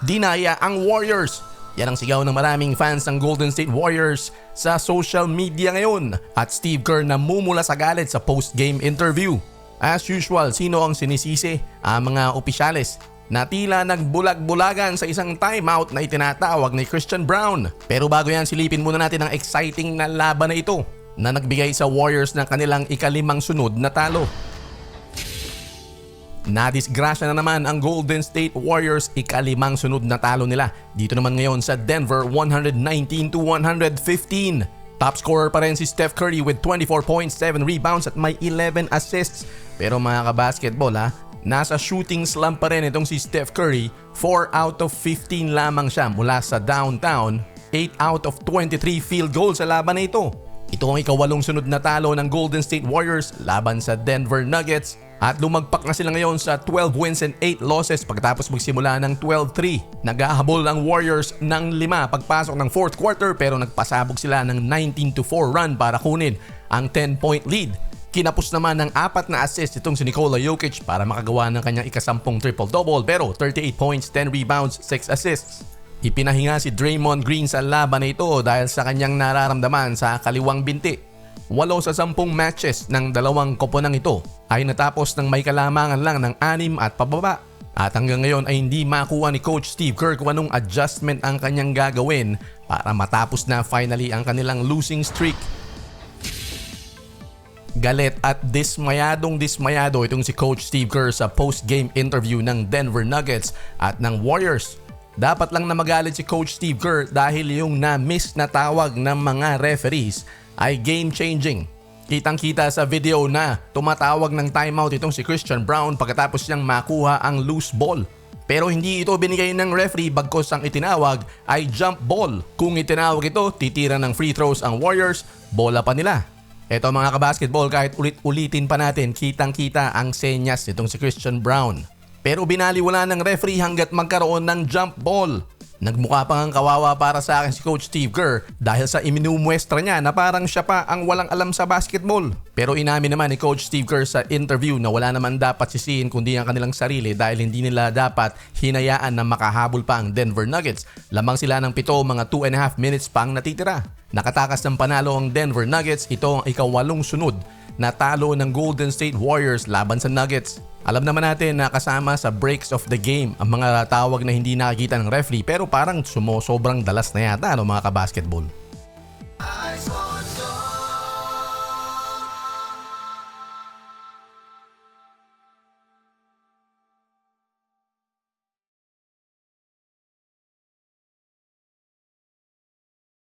dinaya ang Warriors. Yan ang sigaw ng maraming fans ng Golden State Warriors sa social media ngayon at Steve Kerr namumula sa galit sa post-game interview. As usual, sino ang sinisisi? Ang mga opisyales na tila nagbulag-bulagan sa isang timeout na itinatawag ni Christian Braun. Pero bago yan, silipin muna natin ang exciting na laban na ito na nagbigay sa Warriors ng kanilang ikalimang sunod na talo. Nadisgrasya na naman ang Golden State Warriors, ikalimang sunod na talo nila. Dito naman ngayon sa Denver, 119-115. Top scorer pa rin si Steph Curry with 24 points, 7 rebounds at may 11 assists. Pero mga kabasketball nasa shooting slump pa rin itong si Steph Curry. 4 out of 15 lamang siya mula sa downtown. 8 out of 23 field goals sa laban na ito. Ito ang ikawalong sunod na talo ng Golden State Warriors laban sa Denver Nuggets. At lumagpak na sila ngayon sa 12 wins and 8 losses pagkatapos magsimula ng 12-3. Naghahabol ang Warriors ng 5 pagpasok ng 4th quarter pero nagpasabog sila ng 19-4 run para kunin ang 10-point lead. Kinapos naman ng 4 na assist itong si Nikola Jokic para makagawa ng kanyang ikasampung triple-double pero 38 points, 10 rebounds, 6 assists. Ipinahinga si Draymond Green sa laban na ito dahil sa kanyang nararamdaman sa kaliwang binti. 8 sa 10 matches ng dalawang koponang ito ay natapos ng may kalamangan lang ng 6 at pababa. At hanggang ngayon ay hindi makuha ni Coach Steve Kerr kung anong adjustment ang kanyang gagawin para matapos na finally ang kanilang losing streak. Galit at dismayado itong si Coach Steve Kerr sa post-game interview ng Denver Nuggets at ng Warriors. Dapat lang na magalit si Coach Steve Kerr dahil yung na-miss na tawag ng mga referees ay game-changing. Kitang-kita sa video na tumatawag ng timeout itong si Christian Braun pagkatapos niyang makuha ang loose ball. Pero hindi ito binigay ng referee bagkos ang itinawag ay jump ball. Kung itinawag ito, titira ng free throws ang Warriors, bola pa nila. Eto mga kabasketball, kahit ulit-ulitin pa natin, kitang-kita ang senyas nitong si Christian Braun. Pero binaliwala ng referee hanggat magkaroon ng jump ball. Nagmukha pa ngang kawawa para sa akin si Coach Steve Kerr dahil sa iminumuestra niya na parang siya pa ang walang alam sa basketball. Pero inamin naman ni Coach Steve Kerr sa interview na wala naman dapat sisihin kundi ang kanilang sarili dahil hindi nila dapat hinayaan na makahabol pa ang Denver Nuggets. Lamang sila ng 7, mga 2.5 minutes pang natitira. Nakatakas ng panalo ang Denver Nuggets, ito ang ikawalong sunod na talo ng Golden State Warriors laban sa Nuggets. Alam naman natin na kasama sa breaks of the game ang mga tawag na hindi nakikita ng referee pero parang sobrang dalas na yata mga kabasketball.